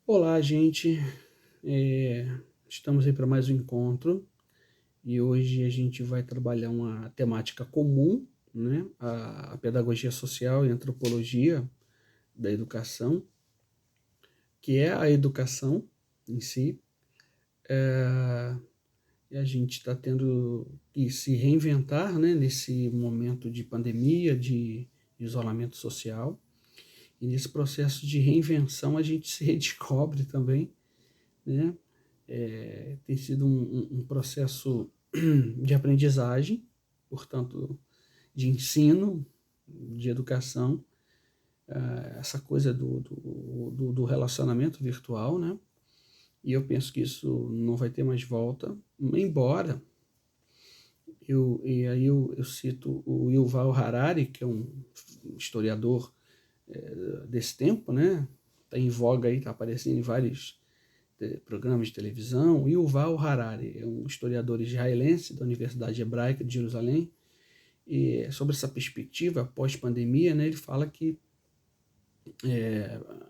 Olá, gente. É, Estamos aí para mais um encontro e hoje a gente vai trabalhar uma temática comum, né? A pedagogia social e a antropologia da educação, que é a educação em si. É, e a gente está tendo que se reinventar, né? Nesse momento de pandemia, de isolamento social. E nesse processo de reinvenção a gente se redescobre também, né? Tem sido um processo de aprendizagem, portanto, de ensino, de educação, essa coisa do relacionamento virtual, né? E eu penso que isso não vai ter mais volta, embora eu cito o Yuval Harari, que é um historiador desse tempo, né? Está em voga aí, está aparecendo em vários programas de televisão. O Yuval Harari é um historiador israelense da Universidade Hebraica de Jerusalém, e sobre essa perspectiva pós-pandemia, né, ele fala que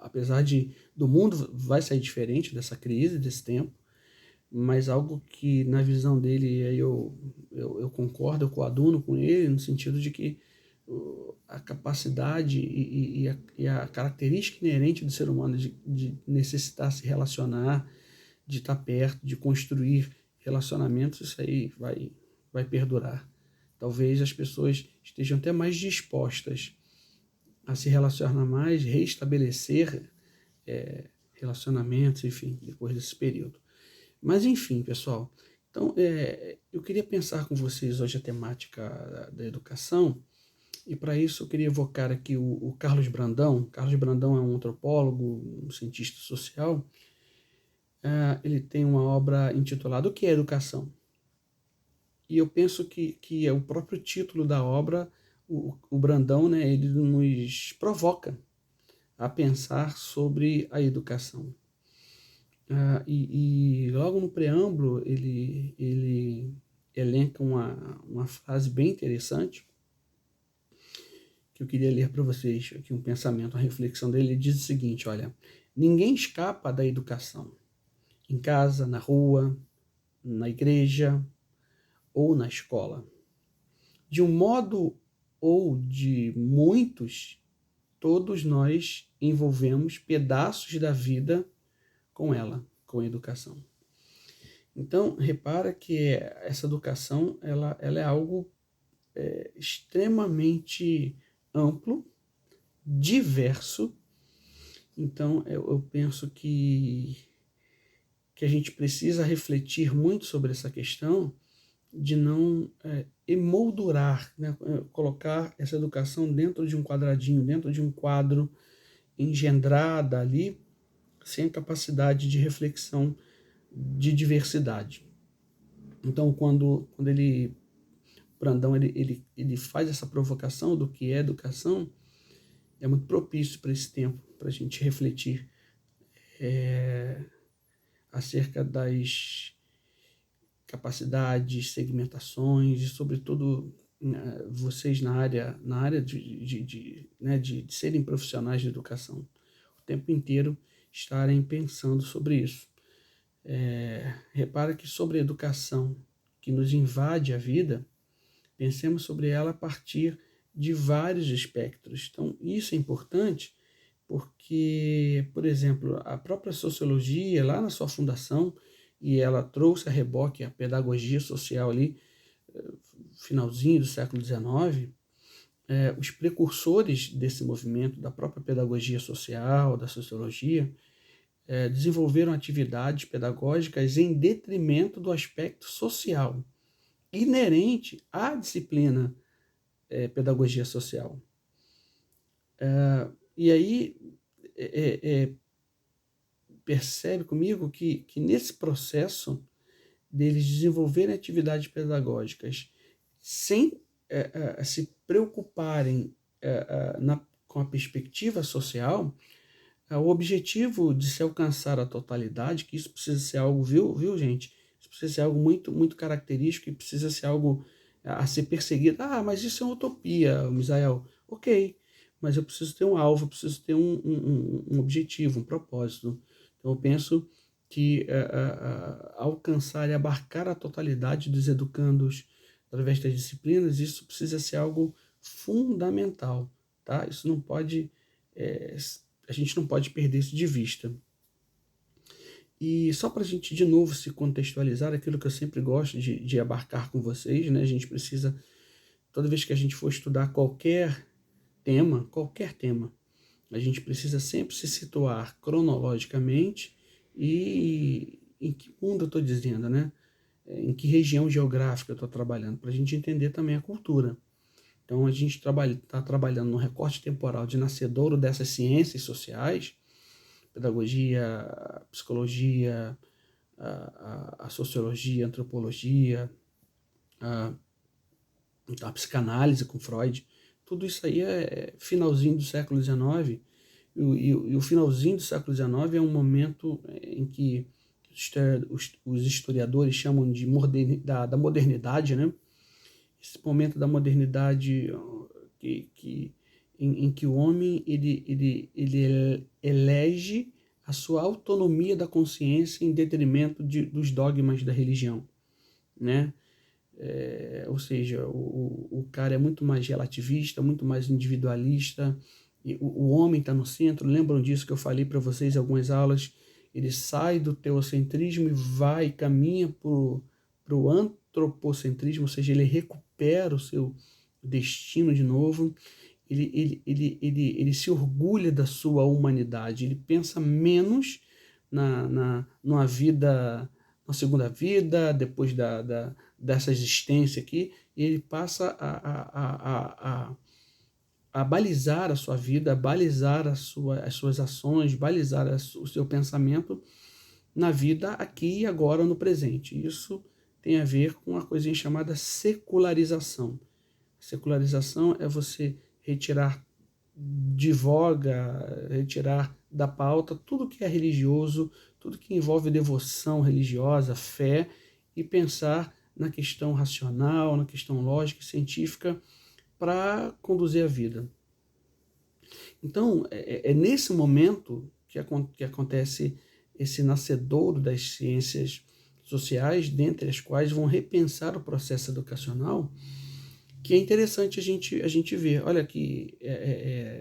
apesar do mundo vai sair diferente dessa crise, desse tempo, mas algo que na visão dele eu concordo, eu coaduno com ele, no sentido de que a capacidade e a característica inerente do ser humano de necessitar se relacionar, de estar perto, de construir relacionamentos, isso aí vai perdurar. Talvez as pessoas estejam até mais dispostas a se relacionar mais, reestabelecer relacionamentos, enfim, depois desse período. Mas enfim, pessoal, então eu queria pensar com vocês hoje a temática da educação, e para isso eu queria evocar aqui o Carlos Brandão. Carlos Brandão é um antropólogo, um cientista social. Ele tem uma obra intitulada O que é Educação? E eu penso que é o próprio título da obra, o Brandão, né, ele nos provoca a pensar sobre a educação. E logo no preâmbulo ele elenca uma frase bem interessante que eu queria ler para vocês aqui, um pensamento, uma reflexão dele. Ele diz o seguinte: olha, ninguém escapa da educação, em casa, na rua, na igreja ou na escola. De um modo ou de muitos, todos nós envolvemos pedaços da vida com ela, com a educação. Então, repara que essa educação ela é algo extremamente amplo, diverso. Então, eu penso que a gente precisa refletir muito sobre essa questão de não emoldurar, né? Colocar essa educação dentro de um quadradinho, dentro de um quadro, engendrada ali, sem a capacidade de reflexão de diversidade. Então, quando Brandão ele faz essa provocação do que é educação, é muito propício para esse tempo, para a gente refletir acerca das capacidades, segmentações e, sobretudo, vocês na área de serem profissionais de educação, o tempo inteiro estarem pensando sobre isso. Repara que sobre a educação que nos invade a vida, pensemos sobre ela a partir de vários espectros. Então, isso é importante porque, por exemplo, a própria sociologia, lá na sua fundação, e ela trouxe a reboque a pedagogia social ali, finalzinho do século XIX, os precursores desse movimento, da própria pedagogia social, da sociologia, desenvolveram atividades pedagógicas em detrimento do aspecto social, inerente à disciplina pedagogia social. E aí, percebe comigo que nesse processo deles desenvolverem atividades pedagógicas sem se preocuparem com a perspectiva social, o objetivo de se alcançar a totalidade, que isso precisa ser algo, viu gente? Isso precisa ser algo muito, muito característico e precisa ser algo a ser perseguido. Mas isso é uma utopia, Misael. Ok, mas eu preciso ter um alvo, eu preciso ter um objetivo, um propósito. Então, eu penso que alcançar e abarcar a totalidade dos educandos através das disciplinas, isso precisa ser algo fundamental, tá? Isso não pode, a gente não pode perder isso de vista. E só para a gente, de novo, se contextualizar, aquilo que eu sempre gosto de abarcar com vocês, né? A gente precisa, toda vez que a gente for estudar qualquer tema, a gente precisa sempre se situar cronologicamente e em que mundo eu estou dizendo, né? Em que região geográfica eu estou trabalhando, para a gente entender também a cultura. Então, a gente está trabalhando no recorte temporal de nascedouro dessas ciências sociais, pedagogia, psicologia, a sociologia, a antropologia, a psicanálise com Freud. Tudo isso aí é finalzinho do século XIX, e o finalzinho do século XIX é um momento em que os historiadores chamam da modernidade, né? Esse momento da modernidade em que o homem ele elege a sua autonomia da consciência em detrimento dos dogmas da religião, né? Ou seja, o cara é muito mais relativista, muito mais individualista, e o homem está no centro. Lembram disso que eu falei para vocês em algumas aulas? Ele sai do teocentrismo e caminha para o antropocentrismo, ou seja, ele recupera o seu destino de novo. Ele se orgulha da sua humanidade, ele pensa menos numa vida, na segunda vida, depois dessa existência aqui, e ele passa a balizar a sua vida, a balizar as suas ações, balizar o seu pensamento na vida aqui e agora, no presente. Isso tem a ver com uma coisinha chamada secularização. Secularização é você retirar de voga, retirar da pauta tudo que é religioso, tudo que envolve devoção religiosa, fé, e pensar na questão racional, na questão lógica e científica para conduzir a vida. Então, é nesse momento que acontece esse nascedouro das ciências sociais, dentre as quais vão repensar o processo educacional, que é interessante a gente ver. Olha aqui,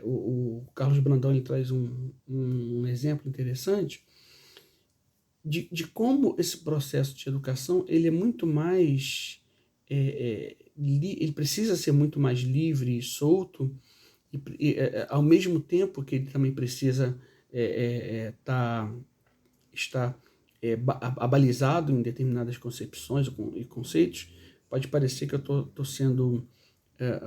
o Carlos Brandão ele traz um exemplo interessante de como esse processo de educação ele é muito mais... ele precisa ser muito mais livre e solto, ao mesmo tempo que ele também precisa estar abalizado em determinadas concepções e conceitos. Pode parecer que eu estou sendo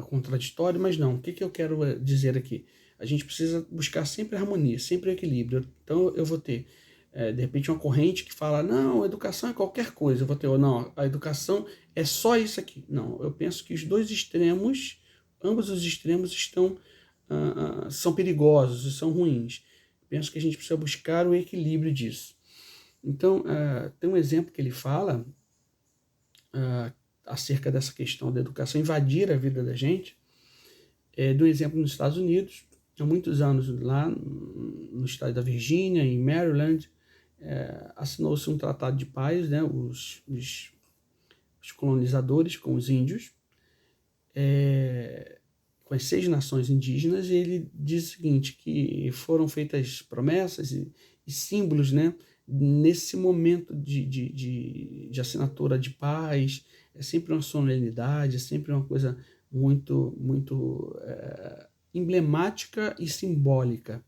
contraditório, mas não. O que eu quero dizer aqui? A gente precisa buscar sempre harmonia, sempre equilíbrio. Então eu vou ter, de repente, uma corrente que fala, não, a educação é qualquer coisa. Eu vou ter, não, a educação é só isso aqui. Não, eu penso que os dois extremos, ambos os extremos são perigosos e são ruins. Penso que a gente precisa buscar o equilíbrio disso. Então, tem um exemplo que ele fala acerca dessa questão da educação invadir a vida da gente, do exemplo nos Estados Unidos. Há muitos anos, lá no estado da Virgínia, em Maryland, assinou-se um tratado de paz, né, os colonizadores com os índios, com as 6 nações indígenas, e ele diz o seguinte, que foram feitas promessas e símbolos, né, nesse momento de assinatura de paz. É sempre uma solenidade, é sempre uma coisa muito, muito emblemática e simbólica.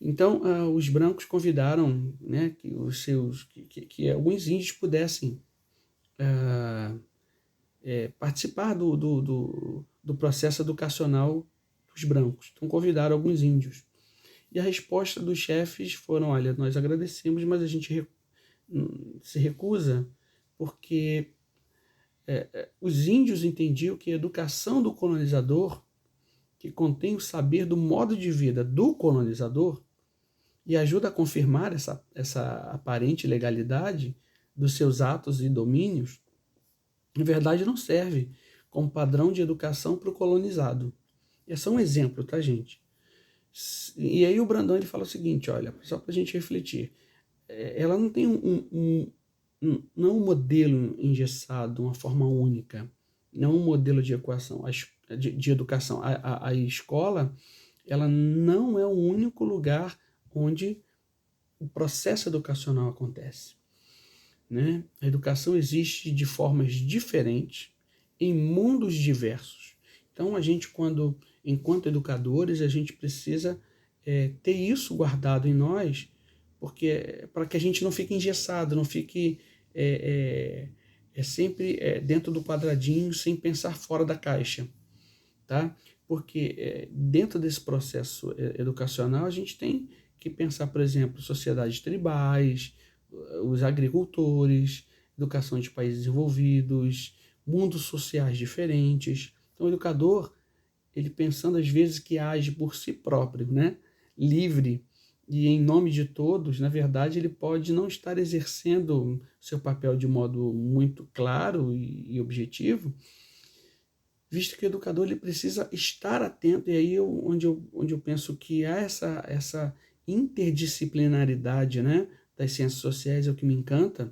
Então, os brancos convidaram, né, que alguns índios pudessem participar do processo educacional dos brancos. Então, convidaram alguns índios. E a resposta dos chefes foram, olha, nós agradecemos, mas a gente se recusa porque os índios entendiam que a educação do colonizador, que contém o saber do modo de vida do colonizador e ajuda a confirmar essa aparente legalidade dos seus atos e domínios, na verdade não serve como padrão de educação para o colonizado. É só um exemplo, tá, gente? E aí o Brandão ele fala o seguinte, olha, só para a gente refletir, ela não tem não um modelo engessado, uma forma única, não um modelo de equação, de educação. A escola, ela não é o único lugar onde o processo educacional acontece, né? A educação existe de formas diferentes, em mundos diversos. Então, a gente, enquanto educadores, a gente precisa ter isso guardado em nós, porque para que a gente não fique engessado, não fique sempre dentro do quadradinho, sem pensar fora da caixa, tá? Porque dentro desse processo educacional, a gente tem que pensar, por exemplo, sociedades tribais, os agricultores, educação de países desenvolvidos, mundos sociais diferentes. Então, o educador, ele pensando às vezes que age por si próprio, né? Livre e em nome de todos, na verdade, ele pode não estar exercendo seu papel de modo muito claro e objetivo, visto que o educador ele precisa estar atento, e aí onde eu penso que há essa interdisciplinaridade, né, das ciências sociais é o que me encanta,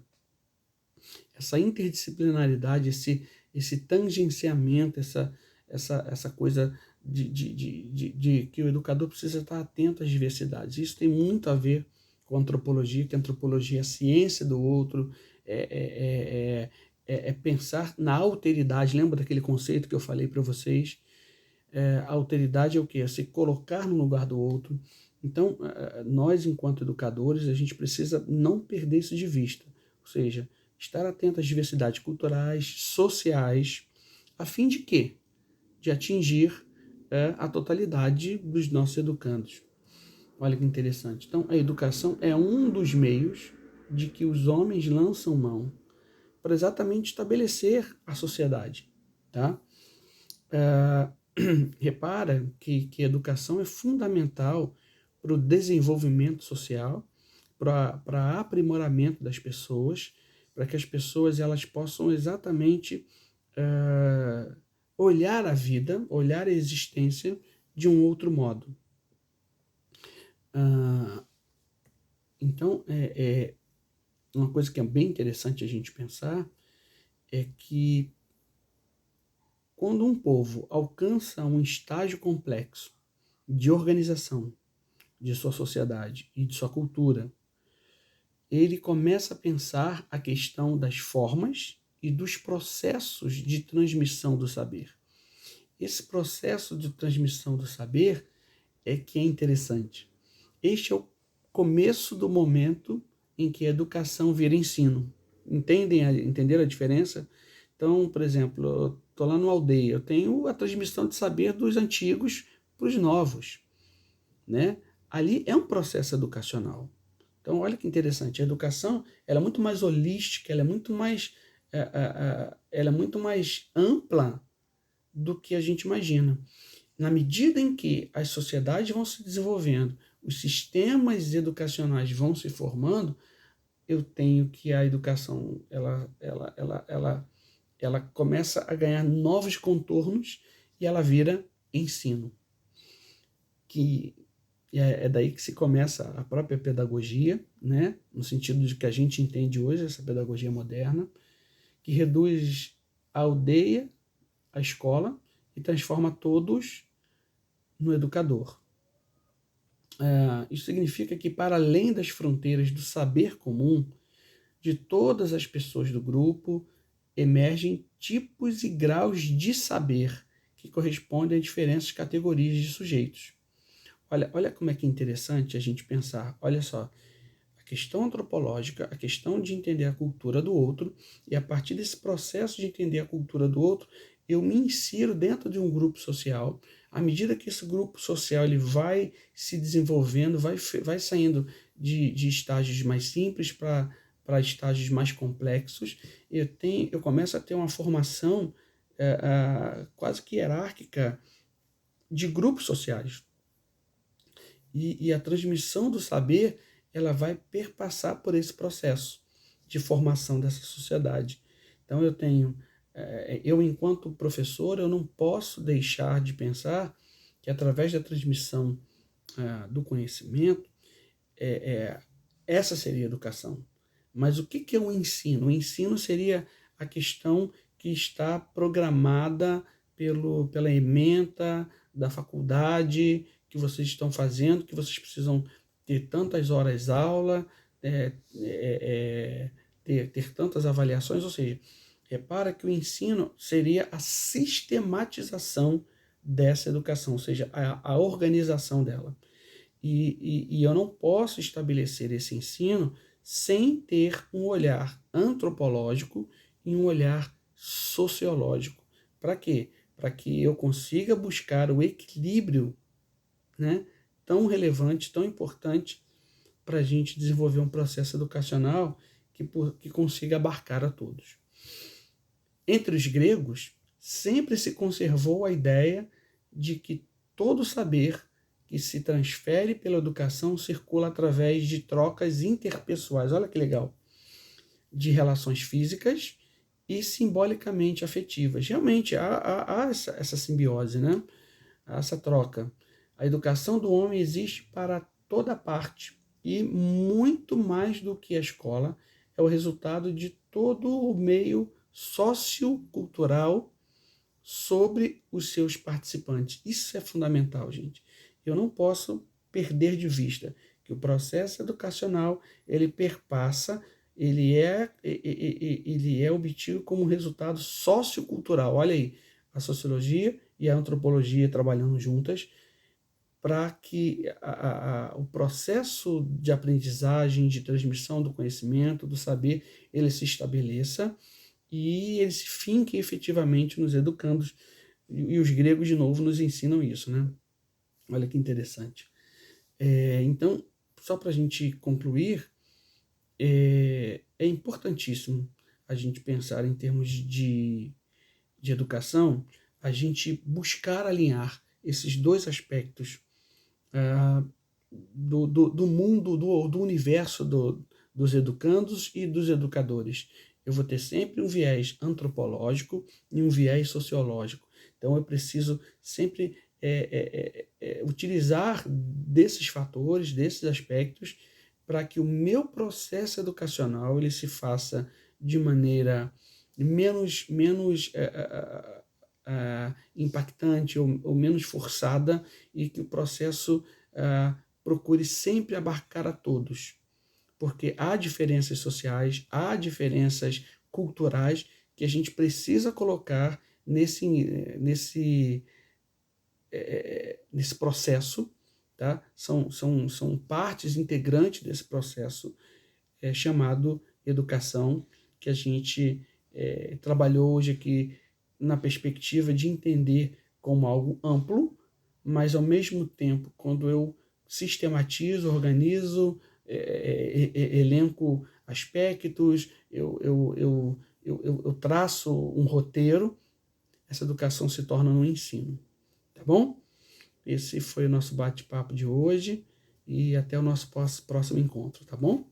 essa interdisciplinaridade, esse tangenciamento, essa coisa de que o educador precisa estar atento às diversidades. Isso tem muito a ver com a antropologia, que a antropologia é a ciência do outro, é pensar na alteridade. Lembra daquele conceito que eu falei para vocês? A alteridade é o quê? É se colocar no lugar do outro. Então, nós, enquanto educadores, a gente precisa não perder isso de vista. Ou seja, estar atento às diversidades culturais, sociais, a fim de quê? De atingir a totalidade dos nossos educandos. Olha que interessante. Então, a educação é um dos meios de que os homens lançam mão para exatamente estabelecer a sociedade, tá? Repara que a educação é fundamental para o desenvolvimento social, para aprimoramento das pessoas, para que as pessoas elas possam exatamente olhar a vida, olhar a existência de um outro modo. Então, uma coisa que é bem interessante a gente pensar é que quando um povo alcança um estágio complexo de organização de sua sociedade e de sua cultura, ele começa a pensar a questão das formas e dos processos de transmissão do saber. Esse processo de transmissão do saber é que é interessante. Este é o começo do momento em que a educação vira ensino. Entenderam a diferença? Então, por exemplo, eu estou lá numa aldeia, eu tenho a transmissão de saber dos antigos para os novos, né? Ali é um processo educacional. Então, olha que interessante, a educação ela é muito mais holística, ela é muito mais ampla do que a gente imagina. Na medida em que as sociedades vão se desenvolvendo, os sistemas educacionais vão se formando, eu tenho que a educação ela começa a ganhar novos contornos e ela vira ensino. Que é daí que se começa a própria pedagogia, né? No sentido de que a gente entende hoje, essa pedagogia moderna, que reduz a aldeia, a escola, e transforma todos no educador. Isso significa que, para além das fronteiras do saber comum, de todas as pessoas do grupo, emergem tipos e graus de saber que correspondem a diferentes categorias de sujeitos. Olha como é que é interessante a gente pensar. Olha só, a questão antropológica, a questão de entender a cultura do outro, e a partir desse processo de entender a cultura do outro, eu me insiro dentro de um grupo social. À medida que esse grupo social ele vai se desenvolvendo, vai saindo de estágios mais simples para estágios mais complexos, eu começo a ter uma formação quase que hierárquica de grupos sociais. E a transmissão do saber ela vai perpassar por esse processo de formação dessa sociedade. Então eu enquanto professor, eu não posso deixar de pensar que através da transmissão do conhecimento, essa seria a educação. Mas o que é o ensino? O ensino seria a questão que está programada pela ementa da faculdade que vocês estão fazendo, que vocês precisam ter tantas horas aula, ter tantas avaliações, ou seja, repara que o ensino seria a sistematização dessa educação, ou seja, a organização dela. E eu não posso estabelecer esse ensino sem ter um olhar antropológico e um olhar sociológico. Para quê? Para que eu consiga buscar o equilíbrio, né, tão relevante, tão importante para a gente desenvolver um processo educacional que consiga abarcar a todos. Entre os gregos, sempre se conservou a ideia de que todo saber que se transfere pela educação circula através de trocas interpessoais. Olha que legal! De relações físicas e simbolicamente afetivas. Realmente há essa simbiose, né? Há essa troca. A educação do homem existe para toda parte e muito mais do que a escola é o resultado de todo o meio sociocultural sobre os seus participantes. Isso é fundamental, gente. Eu não posso perder de vista que o processo educacional ele perpassa, ele é obtido como resultado sociocultural. Olha aí, a sociologia e a antropologia trabalhando juntas para que o processo de aprendizagem, de transmissão do conhecimento, do saber, ele se estabeleça e ele se finque efetivamente nos educandos. E os gregos, de novo, nos ensinam isso, né? Olha que interessante. Então, só para a gente concluir, é importantíssimo a gente pensar em termos de educação, a gente buscar alinhar esses dois aspectos do mundo, do universo dos educandos e dos educadores. Eu vou ter sempre um viés antropológico e um viés sociológico. Então, eu preciso sempre utilizar desses fatores, desses aspectos, para que o meu processo educacional ele se faça de maneira menos impactante ou menos forçada e que o processo procure sempre abarcar a todos, porque há diferenças sociais, há diferenças culturais que a gente precisa colocar nesse processo, tá? São partes integrantes desse processo chamado educação, que a gente trabalhou hoje aqui na perspectiva de entender como algo amplo, mas ao mesmo tempo, quando eu sistematizo, organizo, elenco aspectos, eu traço um roteiro, essa educação se torna um ensino. Tá bom? Esse foi o nosso bate-papo de hoje e até o nosso próximo encontro, tá bom?